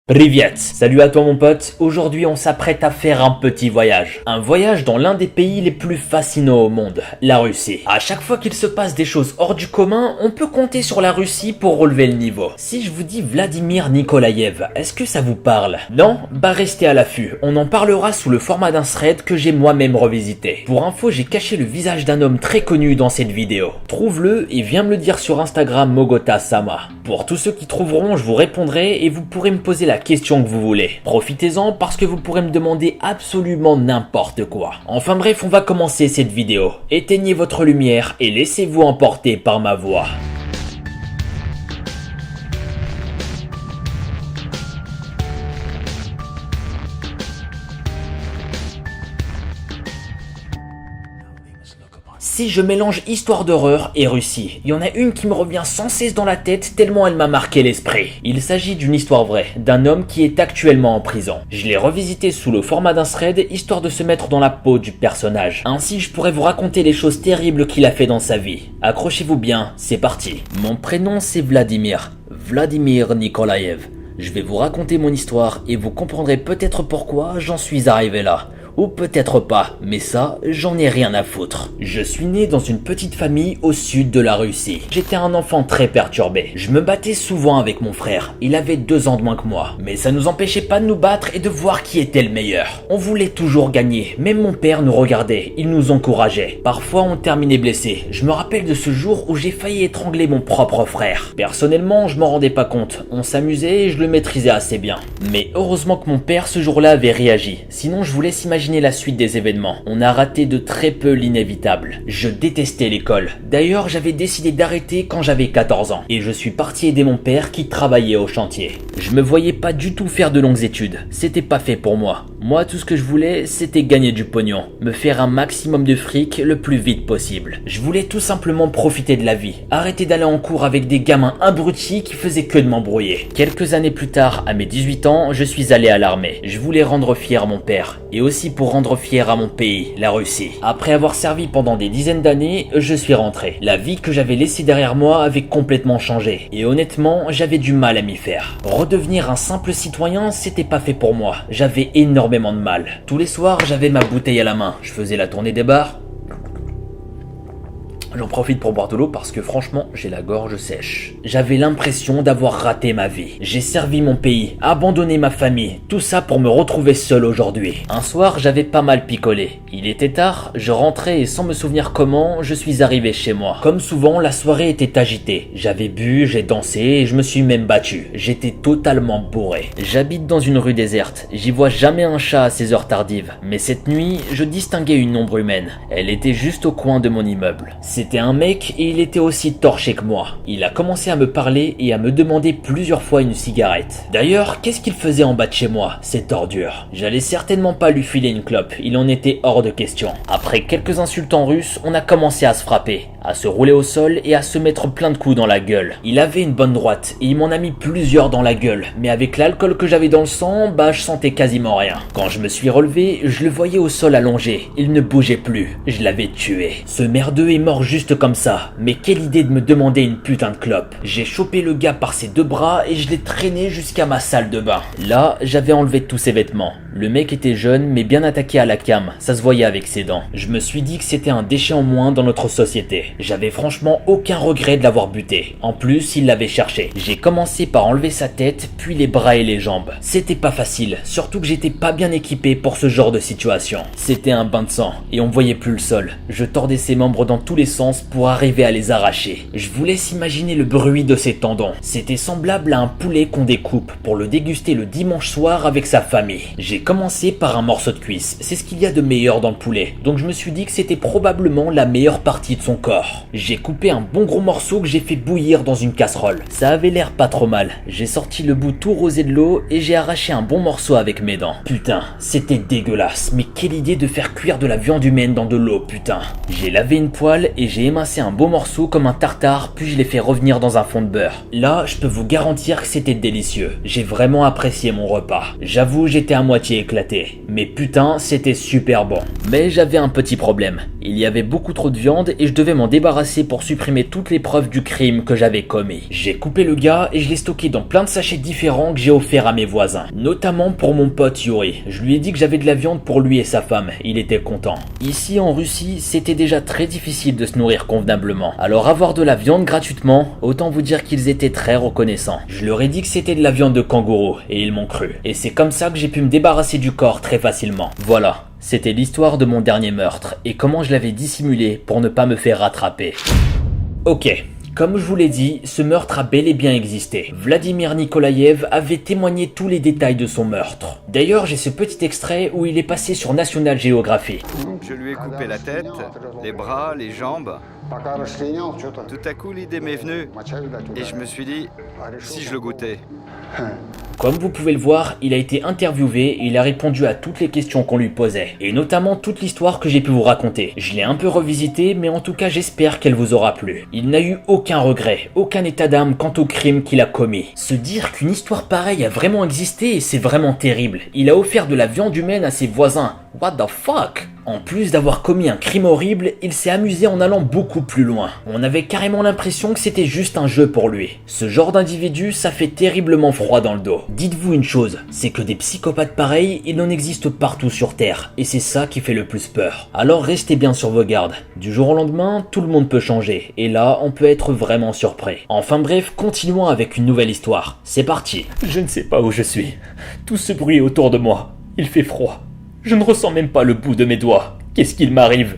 Privyet, salut à toi mon pote, aujourd'hui on s'apprête à faire un petit voyage. Un voyage dans l'un des pays les plus fascinants au monde, la Russie. À chaque fois qu'il se passe des choses hors du commun, on peut compter sur la Russie pour relever le niveau. Si je vous dis Vladimir Nikolaïev, est-ce que ça vous parle? Non? Bah restez à l'affût, on en parlera sous le format d'un thread que j'ai moi-même revisité. Pour info, j'ai caché le visage d'un homme très connu dans cette vidéo. Trouve-le et viens me le dire sur Instagram Mogota Sama. Pour tous ceux qui trouveront, je vous répondrai et vous pourrez me poser la question que vous voulez. Profitez-en parce que vous pourrez me demander absolument n'importe quoi. Enfin bref, on va commencer cette vidéo. Éteignez votre lumière et laissez-vous emporter par ma voix. Si je mélange histoire d'horreur et Russie, il y en a une qui me revient sans cesse dans la tête tellement elle m'a marqué l'esprit. Il s'agit d'une histoire vraie, d'un homme qui est actuellement en prison. Je l'ai revisité sous le format d'un thread, histoire de se mettre dans la peau du personnage. Ainsi, je pourrais vous raconter les choses terribles qu'il a fait dans sa vie. Accrochez-vous bien, c'est parti. Mon prénom c'est Vladimir Nikolaïev. Je vais vous raconter mon histoire et vous comprendrez peut-être pourquoi j'en suis arrivé là. Ou peut-être pas, mais ça, j'en ai rien à foutre. Je suis né dans une petite famille au sud de la Russie. J'étais un enfant très perturbé. Je me battais souvent avec mon frère. Il avait 2 ans de moins que moi. Mais ça nous empêchait pas de nous battre et de voir qui était le meilleur. On voulait toujours gagner. Même mon père nous regardait. Il nous encourageait. Parfois, on terminait blessé. Je me rappelle de ce jour où j'ai failli étrangler mon propre frère. Personnellement, je m'en rendais pas compte. On s'amusait et je le maîtrisais assez bien. Mais heureusement que mon père ce jour-là avait réagi. Sinon, je vous laisse imaginer la suite des événements. On a raté de très peu l'inévitable. Je détestais l'école. D'ailleurs, j'avais décidé d'arrêter quand j'avais 14 ans. Et je suis parti aider mon père qui travaillait au chantier. Je me voyais pas du tout faire de longues études. C'était pas fait pour moi. Moi, tout ce que je voulais, c'était gagner du pognon. Me faire un maximum de fric le plus vite possible. Je voulais tout simplement profiter de la vie. Arrêter d'aller en cours avec des gamins abrutis qui faisaient que de m'embrouiller. Quelques années plus tard, à mes 18 ans, je suis allé à l'armée. Je voulais rendre fier mon père. Et aussi pour rendre fier à mon pays, la Russie. Après avoir servi pendant des dizaines d'années, je suis rentré. La vie que j'avais laissée derrière moi avait complètement changé. Et honnêtement, j'avais du mal à m'y faire. Redevenir un simple citoyen, c'était pas fait pour moi. J'avais énormément de mal. Tous les soirs, j'avais ma bouteille à la main. Je faisais la tournée des bars. J'en profite pour boire de l'eau parce que franchement, j'ai la gorge sèche. J'avais l'impression d'avoir raté ma vie. J'ai servi mon pays, abandonné ma famille, tout ça pour me retrouver seul aujourd'hui. Un soir, j'avais pas mal picolé. Il était tard, je rentrais et sans me souvenir comment, je suis arrivé chez moi. Comme souvent, la soirée était agitée. J'avais bu, j'ai dansé et je me suis même battu. J'étais totalement bourré. J'habite dans une rue déserte. J'y vois jamais un chat à ces heures tardives. Mais cette nuit, je distinguais une ombre humaine. Elle était juste au coin de mon immeuble. C'était un mec et il était aussi torché que moi. Il a commencé à me parler et à me demander plusieurs fois une cigarette. D'ailleurs, qu'est-ce qu'il faisait en bas de chez moi, cette ordure? J'allais certainement pas lui filer une clope, il en était hors de question. Après quelques insultes en russe, on a commencé à se frapper, à se rouler au sol et à se mettre plein de coups dans la gueule. Il avait une bonne droite et il m'en a mis plusieurs dans la gueule, mais avec l'alcool que j'avais dans le sang, bah je sentais quasiment rien. Quand je me suis relevé, je le voyais au sol allongé, il ne bougeait plus, je l'avais tué. Ce merdeux est mort juste comme ça, mais quelle idée de me demander une putain de clope. J'ai chopé le gars par ses 2 bras et je l'ai traîné jusqu'à ma salle de bain. Là, j'avais enlevé tous ses vêtements. Le mec était jeune mais bien attaqué à la cam, ça se voyait avec ses dents. Je me suis dit que c'était un déchet en moins dans notre société. J'avais franchement aucun regret de l'avoir buté. En plus, il l'avait cherché. J'ai commencé par enlever sa tête, puis les bras et les jambes. C'était pas facile, surtout que j'étais pas bien équipé pour ce genre de situation. C'était un bain de sang et on voyait plus le sol. Je tordais ses membres dans tous les sens pour arriver à les arracher. Je vous laisse imaginer le bruit de ses tendons. C'était semblable à un poulet qu'on découpe pour le déguster le dimanche soir avec sa famille. J'ai commencé par un morceau de cuisse. C'est ce qu'il y a de meilleur dans le poulet. Donc je me suis dit que c'était probablement la meilleure partie de son corps. J'ai coupé un bon gros morceau que j'ai fait bouillir dans une casserole. Ça avait l'air pas trop mal. J'ai sorti le bout tout rosé de l'eau et j'ai arraché un bon morceau avec mes dents. Putain, c'était dégueulasse. Mais quelle idée de faire cuire de la viande humaine dans de l'eau, putain. J'ai lavé une poêle et j'ai émincé un beau morceau comme un tartare, puis je l'ai fait revenir dans un fond de beurre. Là, je peux vous garantir que c'était délicieux. J'ai vraiment apprécié mon repas. J'avoue, j'étais à moitié éclaté. Mais putain, c'était super bon. Mais j'avais un petit problème. Il y avait beaucoup trop de viande et je devais m'en m'en débarrasser pour supprimer toutes les preuves du crime que j'avais commis. J'ai coupé le gars et je l'ai stocké dans plein de sachets différents que j'ai offerts à mes voisins, notamment pour mon pote Yuri. Je lui ai dit que j'avais de la viande pour lui et sa femme, il était content. Ici en Russie, c'était déjà très difficile de se nourrir convenablement, alors avoir de la viande gratuitement, autant vous dire qu'ils étaient très reconnaissants. Je leur ai dit que c'était de la viande de kangourou et ils m'ont cru. Et c'est comme ça que j'ai pu me débarrasser du corps très facilement. Voilà, c'était l'histoire de mon dernier meurtre et comment je l'avais dissimulé pour ne pas me faire rattraper. Ok. Comme je vous l'ai dit, ce meurtre a bel et bien existé. Vladimir Nikolaïev avait témoigné tous les détails de son meurtre. D'ailleurs, j'ai ce petit extrait où il est passé sur National Geographic. Je lui ai coupé la tête, les bras, les jambes. Tout à coup, l'idée m'est venue et je me suis dit, si je le goûtais. Comme vous pouvez le voir, il a été interviewé et il a répondu à toutes les questions qu'on lui posait. Et notamment toute l'histoire que j'ai pu vous raconter. Je l'ai un peu revisité, mais en tout cas j'espère qu'elle vous aura plu. Il n'a eu aucun regret, aucun état d'âme quant au crime qu'il a commis. Se dire qu'une histoire pareille a vraiment existé, c'est vraiment terrible. Il a offert de la viande humaine à ses voisins. What the fuck? En plus d'avoir commis un crime horrible, il s'est amusé en allant beaucoup plus loin. On avait carrément l'impression que c'était juste un jeu pour lui. Ce genre d'individu, ça fait terriblement froid dans le dos. Dites-vous une chose, c'est que des psychopathes pareils, il en existe partout sur Terre, et c'est ça qui fait le plus peur. Alors restez bien sur vos gardes. Du jour au lendemain, tout le monde peut changer, et là, on peut être vraiment surpris. Enfin bref, continuons avec une nouvelle histoire. C'est parti. Je ne sais pas où je suis. Tout ce bruit autour de moi. Il fait froid. Je ne ressens même pas le bout de mes doigts. Qu'est-ce qu'il m'arrive?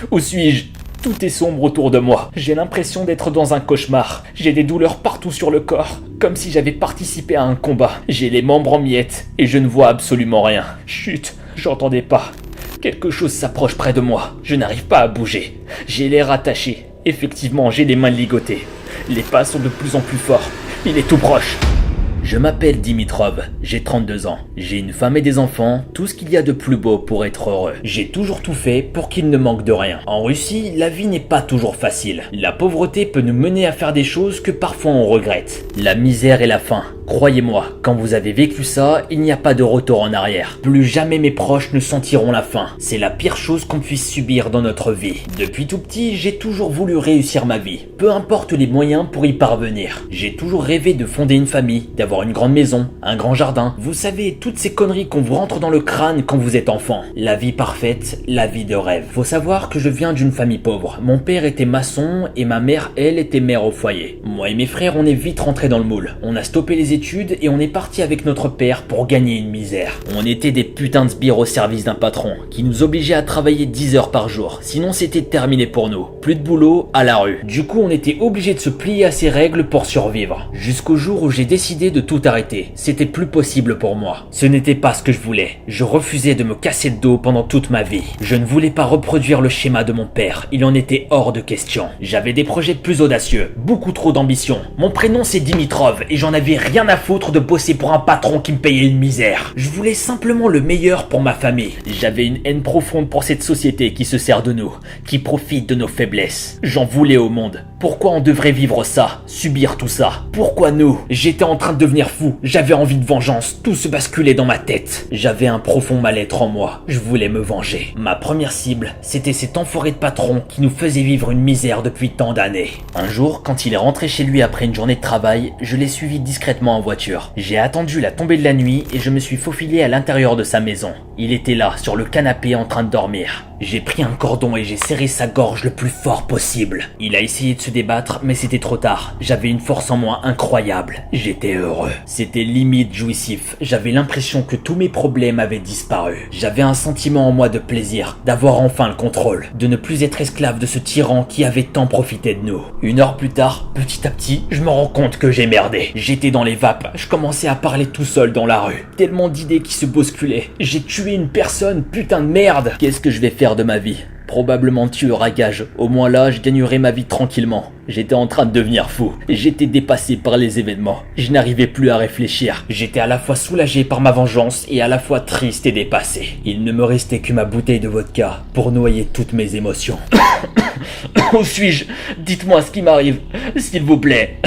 Où suis-je? Tout est sombre autour de moi. J'ai l'impression d'être dans un cauchemar. J'ai des douleurs partout sur le corps, comme si j'avais participé à un combat. J'ai les membres en miettes et je ne vois absolument rien. Chut, j'entendais pas. Quelque chose s'approche près de moi. Je n'arrive pas à bouger. J'ai l'air attaché. Effectivement, j'ai les mains ligotées. Les pas sont de plus en plus forts. Il est tout proche. Je m'appelle Dimitrov, j'ai 32 ans, j'ai une femme et des enfants, tout ce qu'il y a de plus beau pour être heureux. J'ai toujours tout fait pour qu'il ne manque de rien. En Russie, la vie n'est pas toujours facile. La pauvreté peut nous mener à faire des choses que parfois on regrette. La misère et la faim. Croyez-moi, quand vous avez vécu ça, il n'y a pas de retour en arrière. Plus jamais mes proches ne sentiront la faim. C'est la pire chose qu'on puisse subir dans notre vie. Depuis tout petit, j'ai toujours voulu réussir ma vie. Peu importe les moyens pour y parvenir. J'ai toujours rêvé de fonder une famille, d'avoir une grande maison, un grand jardin. Vous savez, toutes ces conneries qu'on vous rentre dans le crâne quand vous êtes enfant. La vie parfaite, la vie de rêve. Faut savoir que je viens d'une famille pauvre. Mon père était maçon et ma mère, elle, était mère au foyer. Moi et mes frères, on est vite rentrés dans le moule. On a stoppé les études et on est parti avec notre père pour gagner une misère. On était des putains de sbires au service d'un patron qui nous obligeait à travailler 10 heures par jour. Sinon c'était terminé pour nous. Plus de boulot, à la rue. Du coup on était obligé de se plier à ces règles pour survivre. Jusqu'au jour où j'ai décidé de tout arrêter. C'était plus possible pour moi. Ce n'était pas ce que je voulais. Je refusais de me casser le dos pendant toute ma vie. Je ne voulais pas reproduire le schéma de mon père. Il en était hors de question. J'avais des projets plus audacieux. Beaucoup trop d'ambition. Mon prénom c'est Dimitrov et j'en avais rien à foutre de bosser pour un patron qui me payait une misère. Je voulais simplement le meilleur pour ma famille. J'avais une haine profonde pour cette société qui se sert de nous, qui profite de nos faiblesses. J'en voulais au monde. Pourquoi on devrait vivre ça, subir tout ça? Pourquoi nous? J'étais en train de devenir fou, j'avais envie de vengeance, tout se basculait dans ma tête. J'avais un profond mal-être en moi, je voulais me venger. Ma première cible, c'était cet enfoiré de patron qui nous faisait vivre une misère depuis tant d'années. Un jour, quand il est rentré chez lui après une journée de travail, je l'ai suivi discrètement en voiture. J'ai attendu la tombée de la nuit et je me suis faufilé à l'intérieur de sa maison. Il était là, sur le canapé en train de dormir. J'ai pris un cordon et j'ai serré sa gorge le plus fort possible. Il a essayé de se débattre, mais c'était trop tard. J'avais une force en moi incroyable. J'étais heureux. C'était limite jouissif. J'avais l'impression que tous mes problèmes avaient disparu. J'avais un sentiment en moi de plaisir, d'avoir enfin le contrôle, de ne plus être esclave de ce tyran qui avait tant profité de nous. Une heure plus tard, petit à petit, je me rends compte que j'ai merdé. J'étais dans les vapes, je commençais à parler tout seul dans la rue. Tellement d'idées qui se bousculaient. J'ai tué une personne, putain de merde. Qu'est-ce que je vais faire de ma vie? Probablement tueur à gage. Au moins là, je gagnerai ma vie tranquillement. J'étais en train de devenir fou. J'étais dépassé par les événements. Je n'arrivais plus à réfléchir. J'étais à la fois soulagé par ma vengeance et à la fois triste et dépassé. Il ne me restait que ma bouteille de vodka pour noyer toutes mes émotions. Où suis-je? Dites-moi ce qui m'arrive, s'il vous plaît.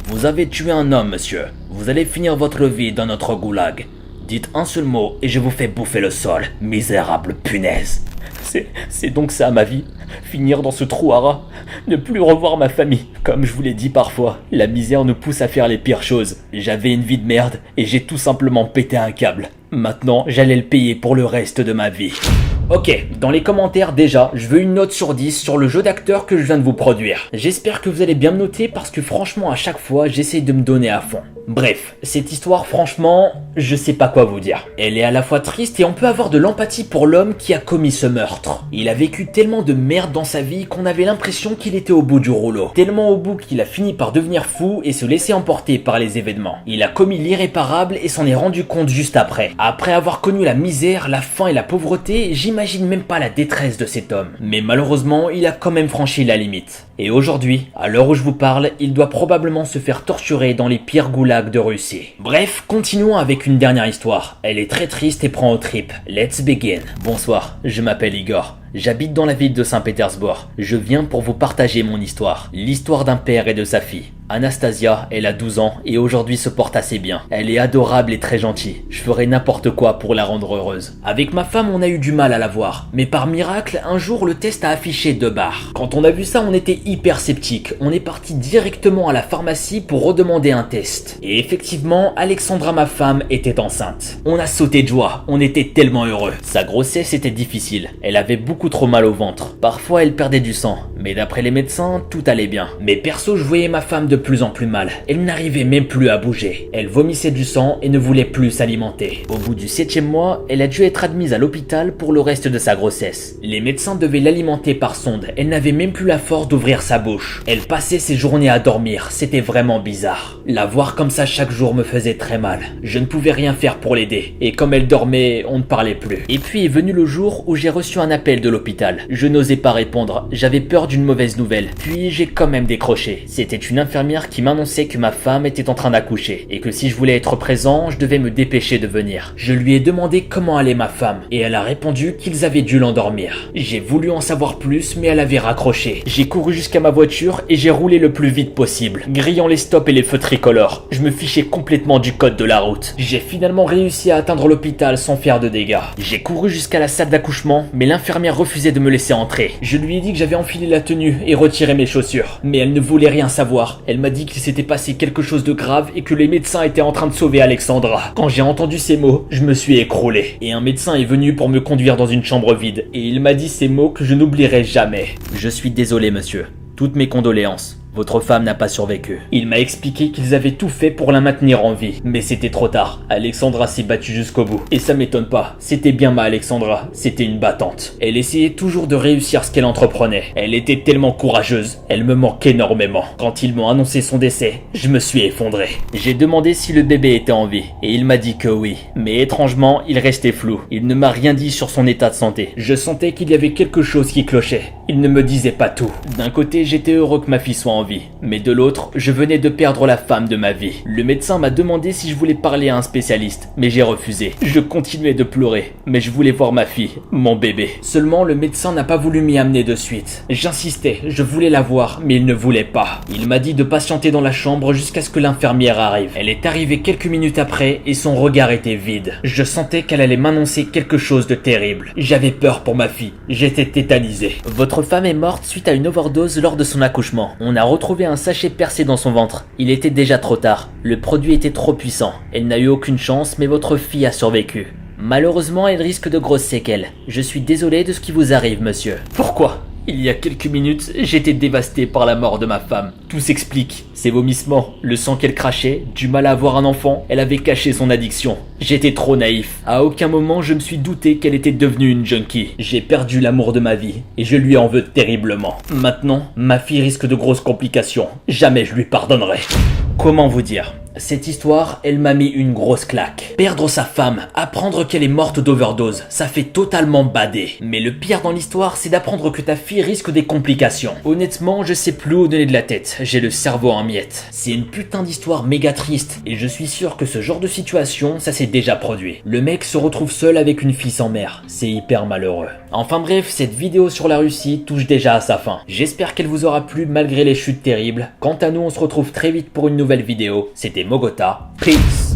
Vous avez tué un homme, monsieur. Vous allez finir votre vie dans notre goulag. Dites un seul mot et je vous fais bouffer le sol, misérable punaise. C'est donc ça ma vie. Finir dans ce trou à rats. Ne plus revoir ma famille. Comme je vous l'ai dit parfois, la misère nous pousse à faire les pires choses. J'avais une vie de merde et j'ai tout simplement pété un câble. Maintenant, j'allais le payer pour le reste de ma vie. Ok, dans les commentaires déjà, je veux une note sur 10 sur le jeu d'acteur que je viens de vous produire. J'espère que vous allez bien me noter parce que franchement à chaque fois j'essaye de me donner à fond. Bref, cette histoire franchement, je sais pas quoi vous dire. Elle est à la fois triste et on peut avoir de l'empathie pour l'homme qui a commis ce meurtre. Il a vécu tellement de merde dans sa vie qu'on avait l'impression qu'il était au bout du rouleau. Tellement au bout qu'il a fini par devenir fou et se laisser emporter par les événements. Il a commis l'irréparable et s'en est rendu compte juste après. Après avoir connu la misère, la faim et la pauvreté, j'imagine même pas la détresse de cet homme. Mais malheureusement, il a quand même franchi la limite. Et aujourd'hui, à l'heure où je vous parle, il doit probablement se faire torturer dans les pires goulags de Russie. Bref, continuons avec une dernière histoire. Elle est très triste et prend aux tripes. Let's begin. Bonsoir, je m'appelle Igor. J'habite dans la ville de Saint-Pétersbourg. Je viens pour vous partager mon histoire. L'histoire d'un père et de sa fille. Anastasia, elle a 12 ans et aujourd'hui se porte assez bien. Elle est adorable et très gentille. Je ferai n'importe quoi pour la rendre heureuse. Avec ma femme, on a eu du mal à la voir. Mais par miracle, un jour, le test a affiché 2 barres. Quand on a vu ça, on était hyper sceptiques. On est parti directement à la pharmacie pour redemander un test. Et effectivement, Alexandra, ma femme, était enceinte. On a sauté de joie. On était tellement heureux. Sa grossesse était difficile. Elle avait beaucoup trop mal au ventre. Parfois, elle perdait du sang. Mais d'après les médecins, tout allait bien. Mais perso, je voyais ma femme de plus en plus mal. Elle n'arrivait même plus à bouger. Elle vomissait du sang et ne voulait plus s'alimenter. Au bout du 7e mois, elle a dû être admise à l'hôpital pour le reste de sa grossesse. Les médecins devaient l'alimenter par sonde. Elle n'avait même plus la force d'ouvrir sa bouche. Elle passait ses journées à dormir. C'était vraiment bizarre. La voir comme ça chaque jour me faisait très mal. Je ne pouvais rien faire pour l'aider. Et comme elle dormait, on ne parlait plus. Et puis est venu le jour où j'ai reçu un appel de l'hôpital. Je n'osais pas répondre. J'avais peur d'une mauvaise nouvelle. Puis j'ai quand même décroché. C'était une infirmière qui m'annonçait que ma femme était en train d'accoucher et que si je voulais être présent, je devais me dépêcher de venir. Je lui ai demandé comment allait ma femme et elle a répondu qu'ils avaient dû l'endormir. J'ai voulu en savoir plus mais elle avait raccroché. J'ai couru jusqu'à ma voiture et j'ai roulé le plus vite possible, grillant les stops et les feux tricolores. Je me fichais complètement du code de la route. J'ai finalement réussi à atteindre l'hôpital sans faire de dégâts. J'ai couru jusqu'à la salle d'accouchement mais l'infirmière refusait de me laisser entrer. Je lui ai dit que j'avais enfilé la tenue et retiré mes chaussures. Mais elle ne voulait rien savoir. Elle m'a dit qu'il s'était passé quelque chose de grave et que les médecins étaient en train de sauver Alexandra. Quand j'ai entendu ces mots, je me suis écroulé. Et un médecin est venu pour me conduire dans une chambre vide. Et il m'a dit ces mots que je n'oublierai jamais. Je suis désolé, monsieur. Toutes mes condoléances. Votre femme n'a pas survécu. Il m'a expliqué qu'ils avaient tout fait pour la maintenir en vie. Mais c'était trop tard. Alexandra s'est battue jusqu'au bout. Et ça m'étonne pas. C'était bien ma Alexandra. C'était une battante. Elle essayait toujours de réussir ce qu'elle entreprenait. Elle était tellement courageuse. Elle me manque énormément. Quand ils m'ont annoncé son décès, je me suis effondré. J'ai demandé si le bébé était en vie. Et il m'a dit que oui. Mais étrangement, il restait flou. Il ne m'a rien dit sur son état de santé. Je sentais qu'il y avait quelque chose qui clochait. Il ne me disait pas tout. D'un côté, j'étais heureux que ma fille soit en vie. Mais de l'autre, je venais de perdre la femme de ma vie. Le médecin m'a demandé si je voulais parler à un spécialiste, mais j'ai refusé. Je continuais de pleurer, mais je voulais voir ma fille, mon bébé. Seulement, le médecin n'a pas voulu m'y amener de suite. J'insistais, je voulais la voir, mais il ne voulait pas. Il m'a dit de patienter dans la chambre jusqu'à ce que l'infirmière arrive. Elle est arrivée quelques minutes après et son regard était vide. Je sentais qu'elle allait m'annoncer quelque chose de terrible. J'avais peur pour ma fille. J'étais tétanisé. Votre femme est morte suite à une overdose lors de son accouchement. On a retrouvé un sachet percé dans son ventre. Il était déjà trop tard. Le produit était trop puissant. Elle n'a eu aucune chance, mais votre fille a survécu. Malheureusement, elle risque de grosses séquelles. Je suis désolé de ce qui vous arrive, monsieur. Pourquoi ? Il y a quelques minutes, j'étais dévasté par la mort de ma femme. Tout s'explique. Ses vomissements, le sang qu'elle crachait, du mal à avoir un enfant, elle avait caché son addiction. J'étais trop naïf. À aucun moment je me suis douté qu'elle était devenue une junkie. J'ai perdu l'amour de ma vie et je lui en veux terriblement. Maintenant, ma fille risque de grosses complications. Jamais je lui pardonnerai. Comment vous dire ? Cette histoire, elle m'a mis une grosse claque. Perdre sa femme, apprendre qu'elle est morte d'overdose, ça fait totalement bader. Mais le pire dans l'histoire, c'est d'apprendre que ta fille risque des complications. Honnêtement, je sais plus où donner de la tête, j'ai le cerveau en miettes. C'est une putain d'histoire méga triste, et je suis sûr que ce genre de situation, ça s'est déjà produit. Le mec se retrouve seul avec une fille sans mère, c'est hyper malheureux. Enfin bref, cette vidéo sur la Russie touche déjà à sa fin. J'espère qu'elle vous aura plu malgré les chutes terribles. Quant à nous, on se retrouve très vite pour une nouvelle vidéo. C'était Mogota. Peace.